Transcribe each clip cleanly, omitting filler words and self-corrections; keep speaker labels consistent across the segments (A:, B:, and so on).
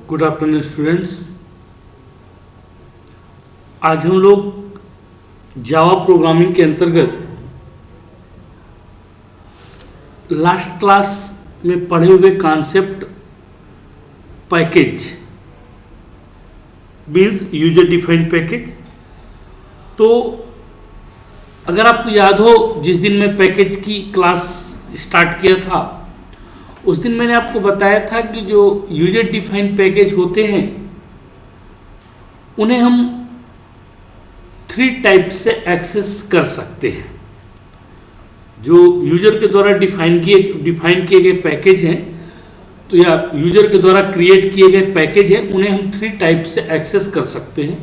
A: Good afternoon students. आज हम लोग जावा प्रोग्रामिंग के अंतर्गत लास्ट क्लास में पढ़े हुए concept package means user defined package. तो अगर आपको याद हो, जिस दिन मैं पैकेज की क्लास स्टार्ट किया था उस दिन मैंने आपको बताया था कि जो यूजर डिफाइंड पैकेज होते हैं उन्हें हम 3 टाइप से एक्सेस कर सकते हैं। जो यूजर के द्वारा डिफाइन किए गए पैकेज हैं, तो या यूजर के द्वारा क्रिएट किए गए पैकेज हैं, उन्हें हम 3 टाइप से एक्सेस कर सकते हैं।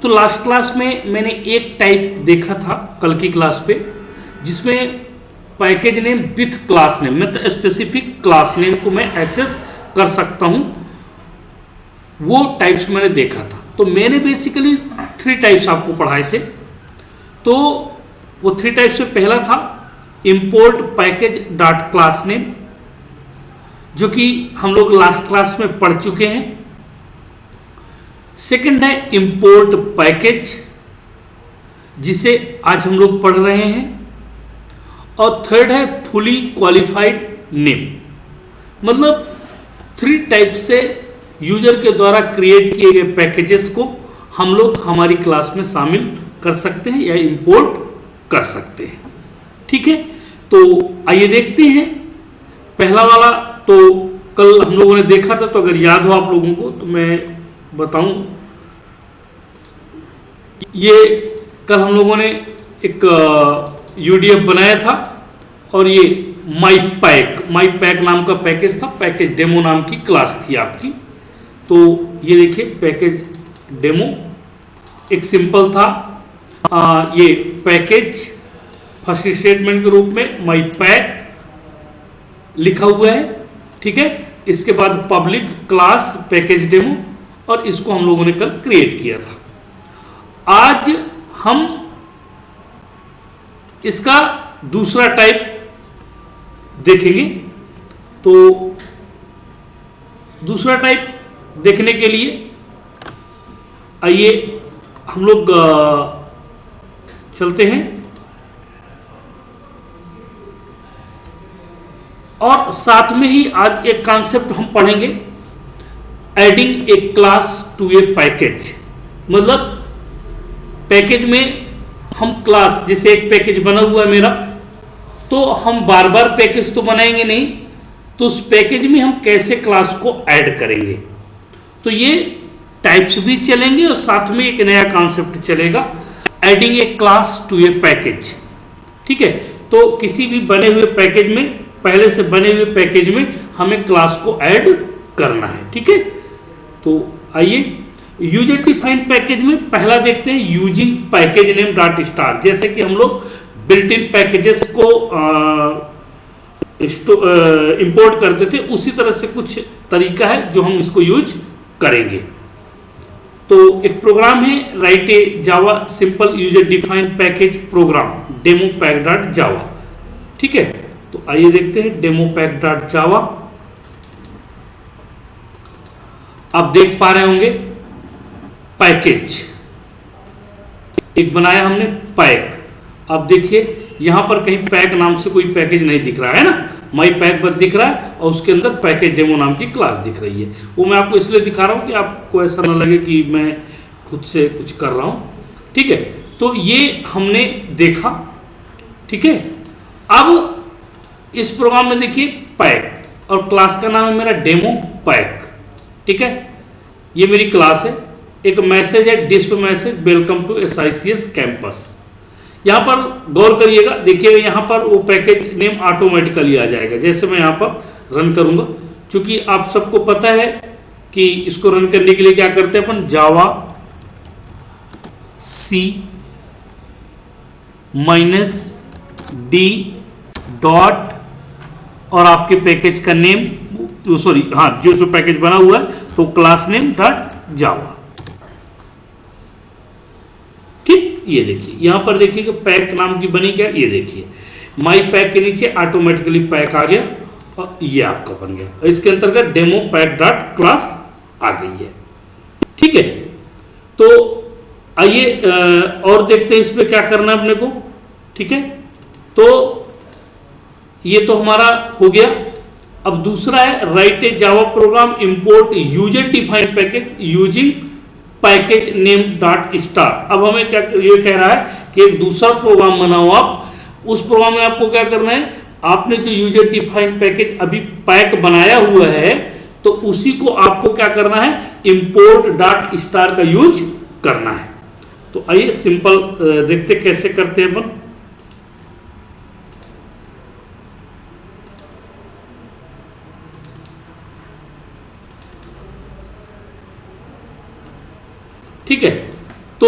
A: तो लास्ट क्लास में मैंने एक टाइप देखा था कल की क्लास पे, जिसमें package name with class name, मतलब स्पेसिफिक क्लास नेम को मैं एक्सेस कर सकता हूं। वो टाइप्स मैंने देखा था। तो मैंने बेसिकली 3 टाइप्स आपको पढ़ाए थे। तो वो 3 टाइप्स में पहला था import package dot class name, जो कि हम लोग लास्ट क्लास में पढ़ चुके हैं। सेकंड है इंपोर्ट पैकेज, जिसे आज हम लोग पढ़ रहे हैं। और थर्ड है फुली क्वालिफाइड नेम। मतलब 3 टाइप से यूजर के द्वारा क्रिएट किए गए पैकेजेस को हम लोग हमारी क्लास में शामिल कर सकते हैं या इंपोर्ट कर सकते हैं। ठीक है, तो आइए देखते हैं। पहला वाला तो कल हम लोगों ने देखा था, तो अगर याद हो आप लोगों को तो मैं बताऊं। ये कल हम लोगों ने एक यूडीएफ बनाया था और ये माई पैक नाम का पैकेज था। पैकेज डेमो नाम की क्लास थी आपकी। तो ये देखिए पैकेज डेमो एक सिंपल था। ये पैकेज फर्स्ट स्टेटमेंट के रूप में माई पैक लिखा हुआ है। ठीक है, इसके बाद पब्लिक क्लास पैकेज डेमो, और इसको हम लोगों ने कल क्रिएट किया था। आज हम इसका दूसरा टाइप देखेंगे। तो दूसरा टाइप देखने के लिए आइए हम लोग चलते हैं और साथ में ही आज एक कॉन्सेप्ट हम पढ़ेंगे, adding a class to a package. मतलब पैकेज में हम क्लास, जैसे एक पैकेज बना हुआ है मेरा, तो हम बार बार पैकेज तो बनाएंगे नहीं, तो उस पैकेज में हम कैसे क्लास को ऐड करेंगे। तो ये टाइप्स भी चलेंगे और साथ में एक नया कॉन्सेप्ट चलेगा, adding a class to a package. ठीक है, तो किसी भी बने हुए पैकेज में, पहले से बने हुए पैकेज में हमें क्लास को ऐड करना है। ठीक है, तो आइए यूजर डिफाइंड पैकेज में पहला देखते हैं, using package name dot star. जैसे कि हम लोग बिल्ट इन पैकेजेस को इंपोर्ट करते थे, उसी तरह से कुछ तरीका है जो हम इसको यूज करेंगे। तो एक प्रोग्राम है, write a Java simple user defined package program demo pack dot Java. ठीक है, तो आइए देखते हैं डेमो पैक डॉट जावा। आप देख पा रहे होंगे पैकेज एक बनाया हमने, पैक। अब देखिए यहां पर कहीं पैक नाम से कोई पैकेज नहीं दिख रहा है ना, माई पैक बस दिख रहा है और उसके अंदर पैकेज डेमो नाम की क्लास दिख रही है। वो मैं आपको इसलिए दिखा रहा हूं कि आपको ऐसा ना लगे कि मैं खुद से कुछ कर रहा हूं। ठीक है, तो ये हमने देखा। ठीक है, अब इस प्रोग्राम में देखिए पैक और क्लास का नाम है मेरा डेमो पैक। ठीक है, ये मेरी क्लास है। एक मैसेज है, disp message, welcome to SICS campus. यहाँ पर गौर करिएगा, देखिएगा यहाँ पर वो पैकेज नेम ऑटोमेटिकली आ जाएगा जैसे मैं यहाँ पर रन करूँगा। क्योंकि आप सबको पता है कि इसको रन करने के लिए क्या करते हैं अपन, जावा -d डॉट और आपके पैकेज का नेम, सॉरी हाँ, जो उसमें पैकेज बना हुआ है तो क्लास नेम डॉट जावा। ये देखिए यहां पर देखिए कि पैक नाम की बनी क्या, ये देखिए माई पैक के नीचे ऑटोमेटिकली पैक आ गया और ये आपका बन गया। इसके अंतर्गत डेमो पैक डॉट क्लास आ गई है। ठीक है, तो आइए और देखते हैं इस पे क्या करना है अपने को। ठीक है, तो ये तो हमारा हो गया। अब दूसरा है write a Java program import user defined package using package name dot star. अब हमें क्या ये कह रहा है कि एक दूसरा प्रोग्राम बनाओ आप, उस प्रोग्राम में आपको क्या करना है, आपने जो यूजर डिफाइंड पैकेज अभी पैक बनाया हुआ है तो उसी को आपको क्या करना है, इंपोर्ट डॉट स्टार का यूज करना है। तो आइए सिंपल देखते कैसे करते हैं अपन। ठीक है, तो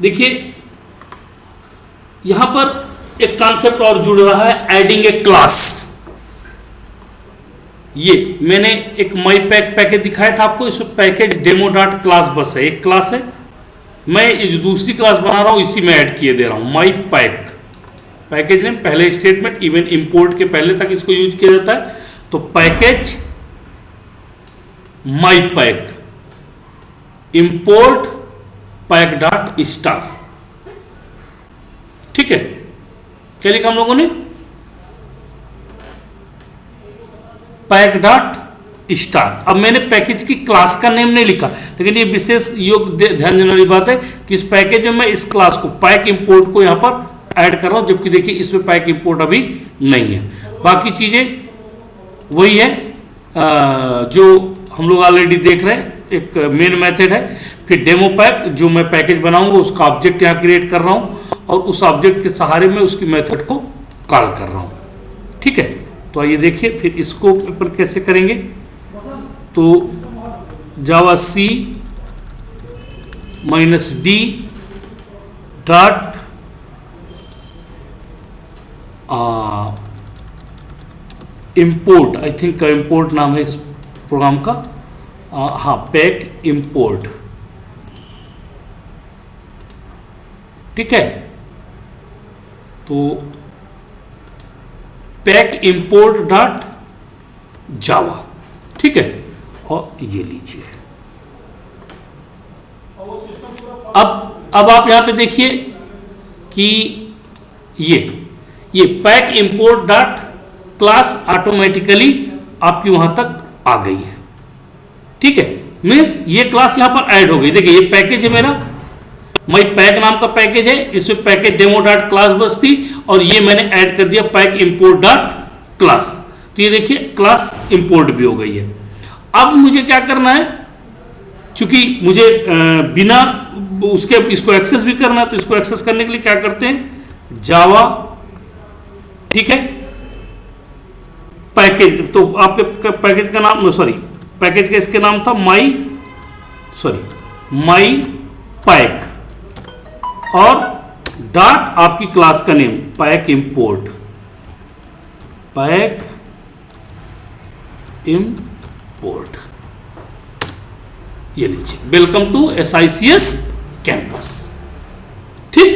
A: देखिए यहां पर एक कॉन्सेप्ट और जुड़ रहा है, एडिंग ए क्लास। ये मैंने एक माई पैक पैकेज दिखाया था आपको, इसमें पैकेज डेमो डॉट क्लास बस है, एक क्लास है। मैं जो दूसरी क्लास बना रहा हूं इसी में ऐड किए दे रहा हूं, माई पैक पैकेज नेम पहले स्टेटमेंट, इवन इंपोर्ट के पहले तक इसको यूज किया जाता है। तो package my pack import pack dot star. ठीक है, क्या लिखा हम लोगों ने, पैक डॉट स्टार। अब मैंने पैकेज की क्लास का नेम नहीं लिखा, लेकिन ये विशेष योग ध्यान देने वाली बात है कि इस पैकेज में मैं इस क्लास को पैक इंपोर्ट को यहां पर ऐड कर रहा हूं, जबकि देखिए इसमें पैक इंपोर्ट अभी नहीं है। बाकी चीजें वही है जो हम लोग ऑलरेडी देख रहे हैं। एक मेन मेथड है, फिर डेमो पैक जो मैं पैकेज बनाऊंगा उसका ऑब्जेक्ट यहां क्रिएट कर रहा हूं और उस ऑब्जेक्ट के सहारे में उसकी मेथड को कॉल कर रहा हूं। ठीक है, तो आइए देखिए फिर इसको अपन कैसे करेंगे। तो जावा सी -d dot import, I think import नाम है इस प्रोग्राम का, हाँ पैक इंपोर्ट। ठीक है, तो पैक इंपोर्ट डॉट जावा। ठीक है, और ये लीजिए। अब आप यहां पे देखिए कि ये pack import dot class automatically आपकी वहां तक आ गई है। ठीक है, मीन्स ये क्लास यहां पर ऐड हो गई। देखिए ये पैकेज है मेरा, माई पैक नाम का पैकेज है, इसमें पैकेज डेमो डॉट क्लास बस थी और ये मैंने ऐड कर दिया पैक इंपोर्ट डॉट क्लास। तो ये देखिए क्लास इंपोर्ट भी हो गई है। अब मुझे क्या करना है, चूंकि मुझे बिना उसके इसको एक्सेस भी करना है, तो इसको एक्सेस करने के लिए क्या करते हैं, जावा, ठीक है, पैकेज। तो आपके पैकेज का नाम, सॉरी पैकेज का इसके नाम था माई पैक और डॉट आपकी क्लास का name pack import, pack import. ये लीजिए, वेलकम टू SICS कैंपस। ठीक,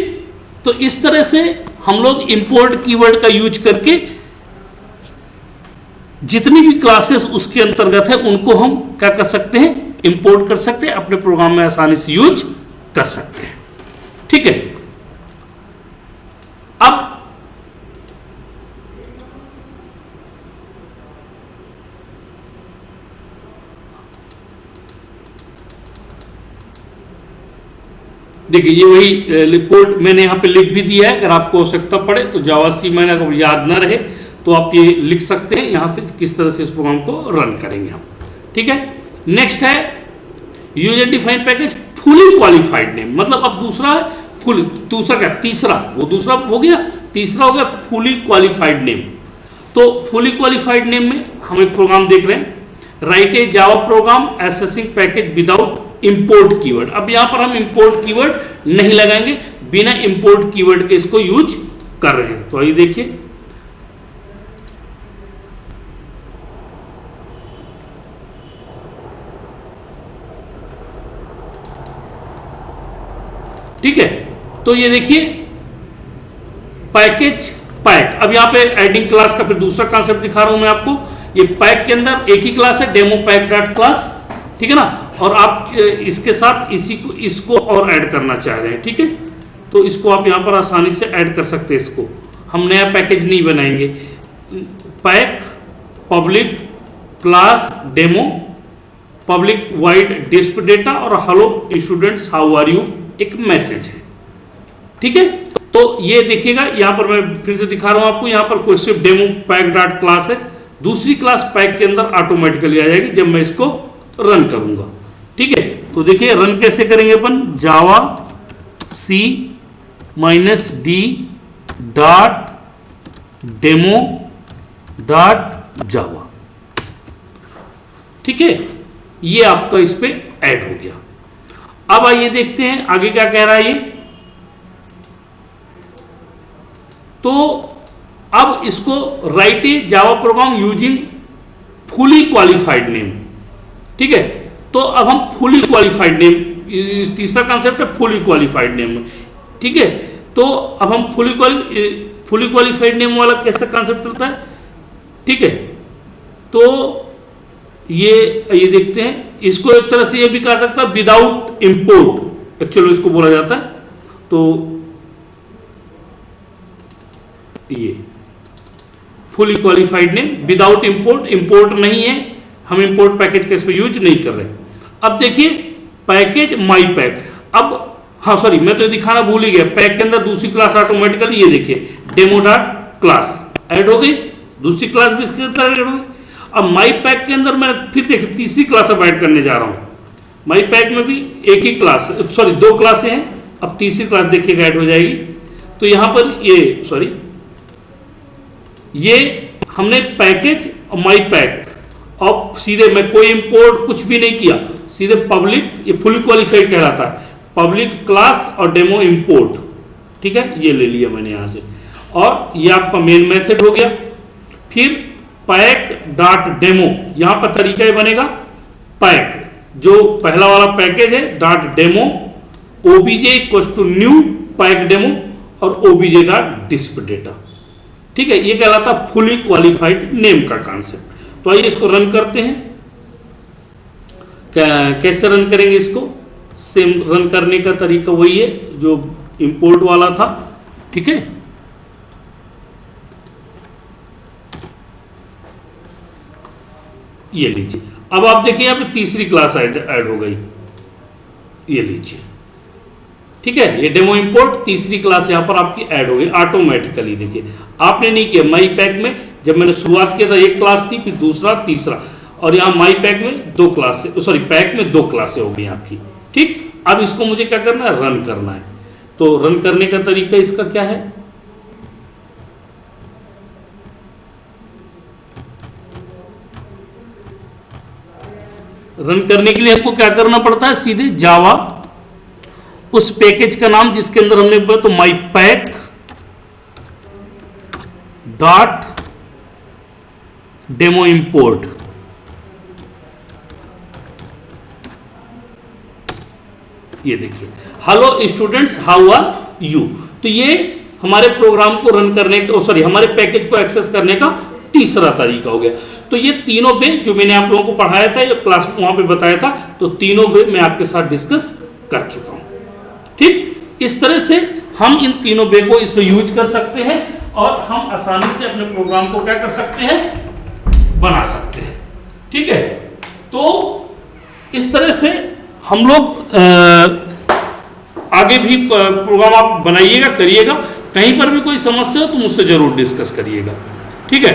A: तो इस तरह से हम लोग इंपोर्ट कीवर्ड का यूज करके जितनी भी क्लासेस उसके अंतर्गत है उनको हम क्या कर सकते हैं, इंपोर्ट कर सकते हैं, अपने प्रोग्राम में आसानी से यूज कर सकते हैं। ठीक है, अब देखिए ये वही कोड मैंने यहां पे लिख भी दिया है, अगर आपको आवश्यकता पड़े तो जावा सी मैंने अगर याद ना रहे तो आप ये लिख सकते हैं यहां से किस तरह से इस प्रोग्राम को रन करेंगे हम। ठीक है, नेक्स्ट है user defined package fully qualified name. मतलब अब दूसरा क्या, तीसरा, वो दूसरा हो गया, तीसरा हो गया फुली क्वालिफाइड नेम। तो फुली क्वालिफाइड नेम में हम एक प्रोग्राम देख रहे हैं, write a Java program accessing package without import keyword. अब यहां पर हम इंपोर्ट कीवर्ड नहीं लगाएंगे, बिना इंपोर्ट कीवर्ड के इसको यूज कर रहे हैं। तो आइए देखिए, ठीक है, तो ये देखिए पैकेज पैक। अब यहां पे एडिंग क्लास का फिर दूसरा कॉन्सेप्ट दिखा रहा हूं मैं आपको। ये पैक के अंदर एक ही क्लास है, डेमो पैक डॉट क्लास, ठीक है ना। और आप इसके साथ इसको और ऐड करना चाह रहे हैं, ठीक है, तो इसको आप यहाँ पर आसानी से ऐड कर सकते हैं। इसको हम नया पैकेज नहीं बनाएंगे। Pack public class demo public void display data और hello students how are you एक मैसेज है, ठीक है। तो ये देखिएगा, यहाँ पर मैं फिर से दिखा रहा हूँ आपको, यहाँ पर कोई सिर्फ डेमो पैक डॉट क्लास है। दूसरी क्लास पैक के अंदर ऑटोमेटिकली आ जाएगी जब मैं इसको रन करूंगा, ठीक है। तो देखिए रन कैसे करेंगे अपन, जावा सी -d dot demo dot Java, ठीक है। ये आपका इस पे ऐड हो गया। अब आइए देखते हैं आगे क्या कह रहा है ये। तो अब इसको write a Java program using fully qualified name, ठीक है। तो अब हम फुली क्वालिफाइड नेम, तीसरा कॉन्सेप्ट है फुली क्वालिफाइड नेम, ठीक है। तो अब हम फुली क्वालिफाइड नेम वाला कैसा कॉन्सेप्ट चलता है, ठीक है। तो ये देखते हैं, इसको एक तरह से ये भी कहा सकता है विदाउट इंपोर्ट, एक्चुअली इसको बोला जाता है। तो ये fully qualified name without import, import नहीं है, हम इंपोर्ट पैकेज का इसमें यूज नहीं कर रहे। अब देखिए पैकेज माई पैक, अब हाँ सॉरी मैं तो दिखाना भूल ही गया, पैक के अंदर दूसरी क्लास ऑटोमेटिकली ये देखिए डेमो डॉट क्लास ऐड हो गई, दूसरी क्लास भी इसके अंदर ऐड हो गई। अब माई पैक के अंदर मैं फिर देखिए तीसरी क्लास अब ऐड करने जा रहा हूँ। माई पैक में भी एक ही क्लास, सॉरी 2 क्लासें हैं, अब तीसरी क्लास देखिएगा ऐड हो जाएगी। तो यहाँ पर ये हमने पैकेज और माई पैक और सीधे मैं कोई इंपोर्ट कुछ भी नहीं किया, सीधे पब्लिक, ये फुली क्वालिफाइड कहलाता है, पब्लिक क्लास और डेमो इंपोर्ट, ठीक है, ये ले लिया मैंने यहाँ से। और ये आपका मेन मेथड हो गया। फिर पैक डॉट डेमो, यहाँ पर तरीका ये बनेगा, पैक जो पहला वाला पैकेज है dot demo OBJ equal to new pack demo और ओबीजे डॉट डिस्प्ले डेटा, ठीक है। ये कहलाता है फुली क्वालिफाइड नेम का कॉन्सेप्ट। तो आइए इसको रन करते हैं। कैसे रन करेंगे इसको, सेम रन करने का तरीका वही है जो इंपोर्ट वाला था, ठीक है। ये लीजिए, अब आप देखिए यहाँ पे तीसरी क्लास ऐड हो गई, ये लीजिए, ठीक है। ये डेमो इंपोर्ट तीसरी क्लास यहाँ पर आपकी ऐड हो गई ऑटोमेटिकली। देखिए आपने नहीं किया, माई पैक में जब मैंने शुरुआत किया था एक क्लास थी, फिर दूसरा तीसरा, और यहाँ माई पैक में 2 क्लास, सॉरी पैक में 2 क्लासें हो गई आपकी, ठीक। अब इसको मुझे क्या करना है, रन करना है। तो रन करने का तरीका इसका क्या है, रन करने के लिए आपको क्या करना पड़ता है, सीधे जावा उस पैकेज का नाम जिसके अंदर हमने बोला, तो my pack dot demo import, ये देखिए hello students how are you. तो ये हमारे प्रोग्राम को रन करने का, सॉरी हमारे पैकेज को एक्सेस करने का तीसरा तरीका हो गया। तो ये तीनों वे जो मैंने आप लोगों को पढ़ाया था, ये क्लास वहां पे बताया था, तो तीनों वे मैं आपके साथ डिस्कस कर चुका हूं, ठीक। इस तरह से हम इन तीनों वे को इसमें यूज कर सकते हैं और हम आसानी से अपने प्रोग्राम को क्या कर सकते हैं, बना सकते हैं, ठीक है। तो इस तरह से हम लोग आगे भी प्रोग्राम आप बनाइएगा, करिएगा। कहीं पर भी कोई समस्या हो तो मुझसे जरूर डिस्कस करिएगा, ठीक है।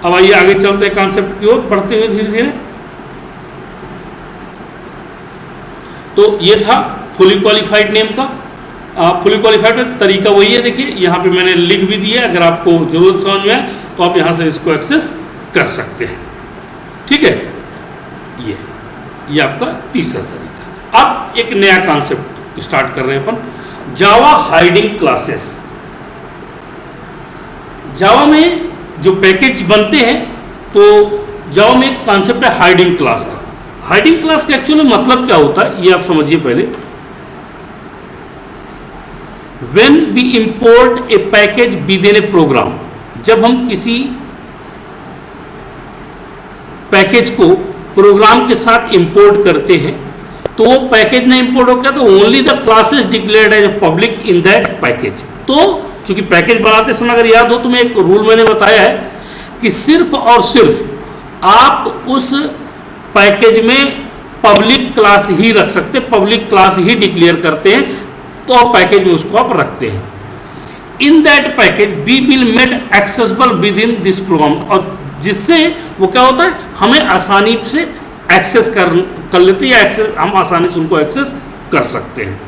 A: अब आइए आगे चलते हैं कॉन्सेप्ट की ओर बढ़ते हुए धीरे धीरे। तो ये था फुली क्वालिफाइड नेम का। फुली क्वालिफाइड का तरीका वही है, देखिए यहाँ पे मैंने लिख भी दिया, अगर आपको जरूरत समझ में आए तो आप यहाँ से इसको एक्सेस कर सकते हैं, ठीक है। ये आपका तीसरा तरीका। अब एक नया कॉन्सेप्ट स्टार्ट कर रहे हैं अपन, जावा हाइडिंग क्लासेस। जावा में जो पैकेज बनते हैं, तो जावा में एक कॉन्सेप्ट है हाइडिंग क्लास का। हाइडिंग क्लास का एक्चुअली मतलब क्या होता है ये आप समझिए पहले। When we import a package within a program, जब हम किसी पैकेज को प्रोग्राम के साथ इंपोर्ट करते हैं तो वो पैकेज नहीं इंपोर्ट होगा, तो only the classes declared as public in that package. तो चूंकि पैकेज बनाते समय अगर याद हो तो मैं एक रूल मैंने बताया है कि सिर्फ और सिर्फ आप उस पैकेज में पब्लिक क्लास ही रख सकते, पब्लिक क्लास ही डिक्लेयर करते हैं, तो आप पैकेज में उसको आप रखते हैं। In that package we will made accessible within this program, और जिससे वो क्या होता है, हमें आसानी से एक्सेस कर लेते हैं, या हम आसानी से उनको एक्सेस कर सकते हैं।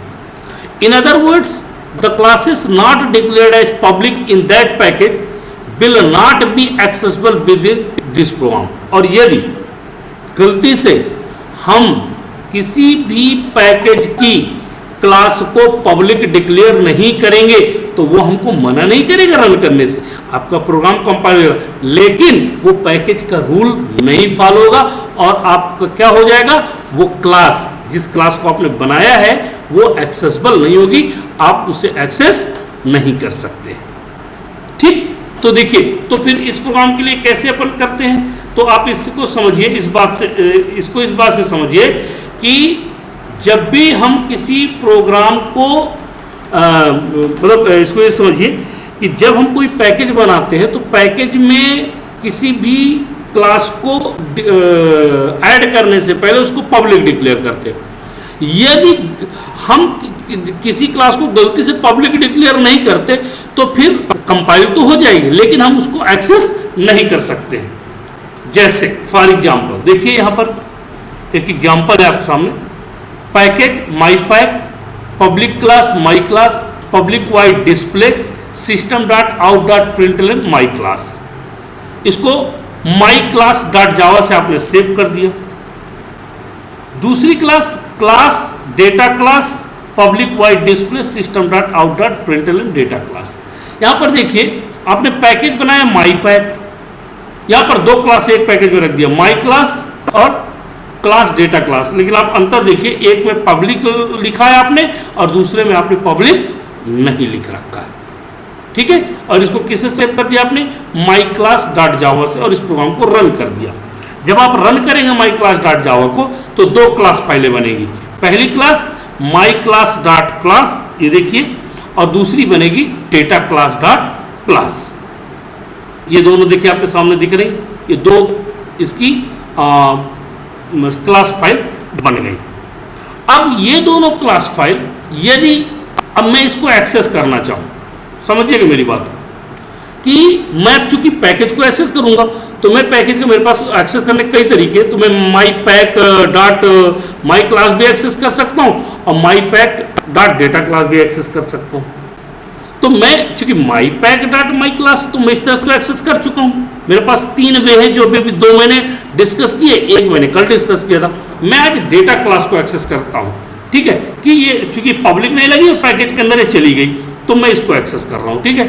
A: In other words the classes not declared as public in that package will not be accessible within this program. और यदि गलती से हम किसी भी पैकेज की क्लास को पब्लिक डिक्लेयर नहीं करेंगे तो वो हमको मना नहीं करेगा रन करने से, आपका प्रोग्राम कंपाइल होगा, लेकिन वो पैकेज का रूल नहीं फॉलो होगा और आपका क्या हो जाएगा, वो क्लास जिस क्लास को आपने बनाया है वो एक्सेसिबल नहीं होगी, आप उसे एक्सेस नहीं कर सकते। ठीक, तो देखिए, तो फिर इस प्रोग्राम के लिए कैसे अपन करते हैं, तो आप इसको समझिए, इस बात से समझिए कि जब भी हम किसी प्रोग्राम को मतलब इसको ये समझिए कि जब हम कोई पैकेज बनाते हैं तो पैकेज में किसी भी क्लास को ऐड करने से पहले उसको पब्लिक डिक्लेयर करते हैं। यदि हम किसी क्लास को गलती से पब्लिक डिक्लेयर नहीं करते तो फिर कंपाइल तो हो जाएगी लेकिन हम उसको एक्सेस नहीं कर सकते हैं। जैसे फॉर एग्जांपल देखिए, यहाँ पर एक एग्जांपल है आपके सामने, package my pack, public class my class, public void display, system dot out dot println my class. इसको माई क्लास डॉट जावा से आपने सेव कर दिया। दूसरी class, class data class, public void display, system dot out dot println data class. यहां पर देखिए आपने पैकेज बनाया माई पैक, यहां पर दो क्लास एक पैकेज में रख दिया, माई क्लास और क्लास डेटा क्लास, लेकिन आप अंतर देखिए, एक में पब्लिक लिखा है आपने और दूसरे में आपने पब्लिक नहीं लिख रखा है। ठीक है, और इसको किससे सेव कर दिया आपने, माई क्लास डॉट जावा से, और इस प्रोग्राम को रन कर दिया। जब आप रन करेंगे माई क्लास डॉट जावा को तो दो क्लास पहले बनेगी, पहली class my class dot class, ये देखिए, और दूसरी बनेगी डेटा क्लास डॉट क्लास। ये दोनों देखिए आपके सामने दिख रही, ये दो इसकी क्लास फाइल बन गई। अब ये दोनों क्लास फाइल यदि अब मैं इसको एक्सेस करना चाहूँ, समझिएगा मेरी बात कि मैं चूंकि पैकेज को एक्सेस करूंगा तो मैं पैकेज का मेरे पास एक्सेस करने के कई तरीके, तो मैं माई पैक डॉट माई क्लास भी एक्सेस कर सकता हूँ और माई पैक डॉट डेटा क्लास भी एक्सेस कर सकता हूँ। तो मैं चूंकि माई पैक डॉट माई क्लास तो मैं इस तरह को एक्सेस कर चुका हूँ, मेरे पास तीन वे हैं जो अभी दो मैंने डिस्कस किए, एक मैंने कल डिस्कस किया था। मैं आज डेटा क्लास को एक्सेस करता हूँ, ठीक है, कि ये चूंकि पब्लिक नहीं लगी और पैकेज के अंदर ये चली गई तो मैं इसको एक्सेस कर रहा हूँ। ठीक है,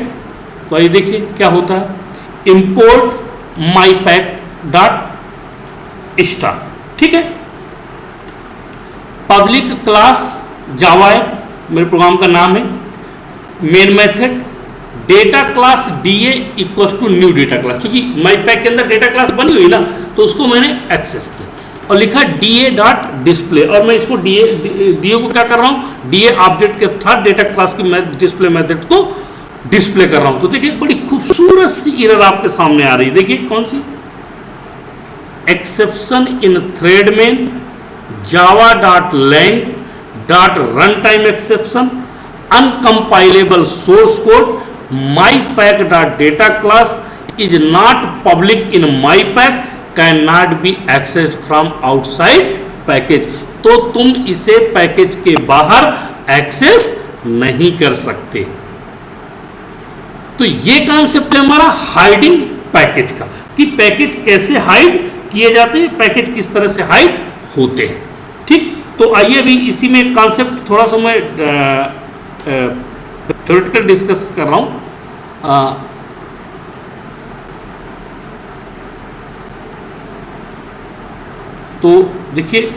A: तो ये देखिए क्या होता है, इंपोर्ट माई पैक डॉट स्टार, ठीक है, पब्लिक क्लास जावा है मेरे प्रोग्राम का नाम है, main method data class DA equal to new data class, क्योंकि माई पैक के अंदर डेटा क्लास बनी हुई ना तो उसको मैंने एक्सेस किया और लिखा डीए डॉट डिस्प्ले, और मैं इसको डीए को क्या कर रहा हूँ, डीए ऑब्जेक्ट के साथ डेटा क्लास की डिस्प्ले मेथड को डिस्प्ले कर रहा हूँ। तो देखिए बड़ी खूबसूरत सी एरर आपके सामने आ रही है, देखिए कौन सी, एक्सेप्शन इन थ्रेड में Java dot lang dot run time exception, uncompilable source code, my pack dot data class is not public in my pack, can not be access from outside package. तो तुम इसे package के बाहर access नहीं कर सकते। तो ये कॉन्सेप्ट है हमारा हाइडिंग पैकेज का, कि पैकेज कैसे हाइड किए जाते हैं, पैकेज किस तरह से हाइड होते हैं। ठीक, तो आइए अभी इसी में कॉन्सेप्ट थोड़ा सा मैं थ्योरेटिकल डिस्कस कर रहा हूं। तो देखिए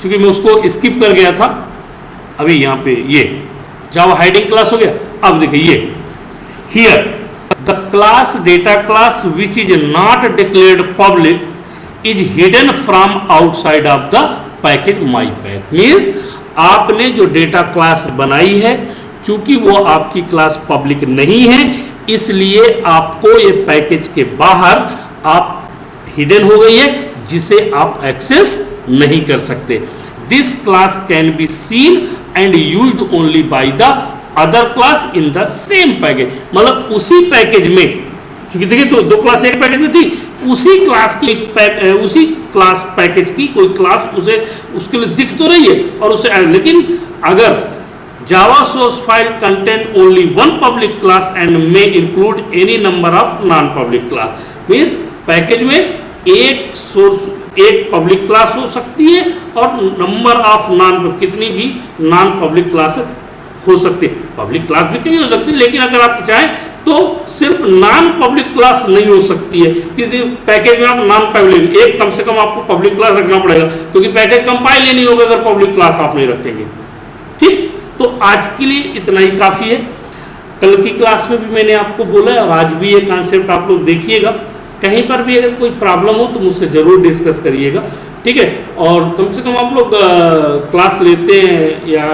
A: चूंकि मैं उसको स्किप कर गया था, अभी यहां पे ये जावा हाइडिंग क्लास हो गया। अब देखिए ये here the class data class which is not declared public is hidden from outside of the package mypack। Means आपने जो डेटा क्लास बनाई है, चूंकि वो आपकी क्लास पब्लिक नहीं है, इसलिए आपको ये पैकेज के बाहर आप हिडन हो गई है, जिसे आप एक्सेस नहीं कर सकते। This class can be seen and used only by the other class in the same package. मतलब उसी पैकेज में, चूंकि देखिए दो क्लास एक पैकेज में थी, उसी क्लास पैकेज की कोई क्लास उसे उसके लिए दिख तो रही है और उसे, लेकिन अगर Java source file content only one public class and may include any number of non public class. Means package में एक पब्लिक क्लास हो सकती है और नंबर ऑफ कितनी भी नॉन पब्लिक क्लास हो सकती है। पब्लिक क्लास भी कई हो सकती है, लेकिन अगर आप चाहें तो सिर्फ नॉन पब्लिक क्लास नहीं हो सकती है। किसी पैकेज में आप नॉन पब्लिक, एक कम से कम आपको पब्लिक क्लास रखना पड़ेगा, क्योंकि पैकेज कंपाइल ही नहीं होगा अगर पब्लिक क्लास आप नहीं रखेंगे। ठीक, तो आज के लिए इतना ही काफ़ी है। कल की क्लास में भी मैंने आपको बोला और आज भी ये कॉन्सेप्ट आप लोग देखिएगा। कहीं पर भी अगर कोई प्रॉब्लम हो तो मुझसे ज़रूर डिस्कस करिएगा, ठीक है। और कम से कम आप लोग क्लास लेते हैं या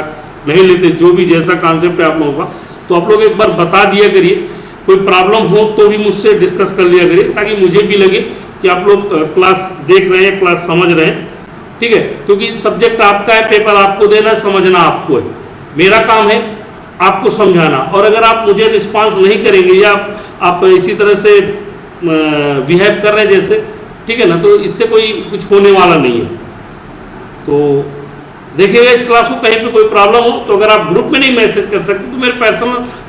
A: नहीं लेते, जो भी जैसा कॉन्सेप्ट है आप लोगों का, तो आप लोग एक बार बता दिया करिए। कोई प्रॉब्लम हो तो भी मुझसे डिस्कस कर लिया करिए, ताकि मुझे भी लगे कि आप लोग क्लास देख रहे हैं, क्लास समझ रहे हैं, ठीक है। क्योंकि सब्जेक्ट आपका है, पेपर आपको देना, समझना आपको है, मेरा काम है आपको समझाना। और अगर आप मुझे रिस्पांस नहीं करेंगे या आप इसी तरह से बिहेव कर रहे हैं जैसे, ठीक है ना, तो इससे कोई कुछ होने वाला नहीं है। तो देखिएगा इस क्लास को, कहीं पे कोई प्रॉब्लम हो तो अगर आप ग्रुप में नहीं मैसेज कर सकते तो मेरे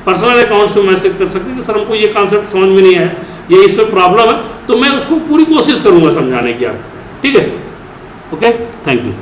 A: पर्सनल अकाउंट से मैसेज कर सकते हैं कि सर हमको ये कॉन्सेप्ट समझ में नहीं आया, ये इसमें प्रॉब्लम है, तो मैं उसको पूरी कोशिश करूंगा समझाने की आप, ठीक है। Okay, thank you.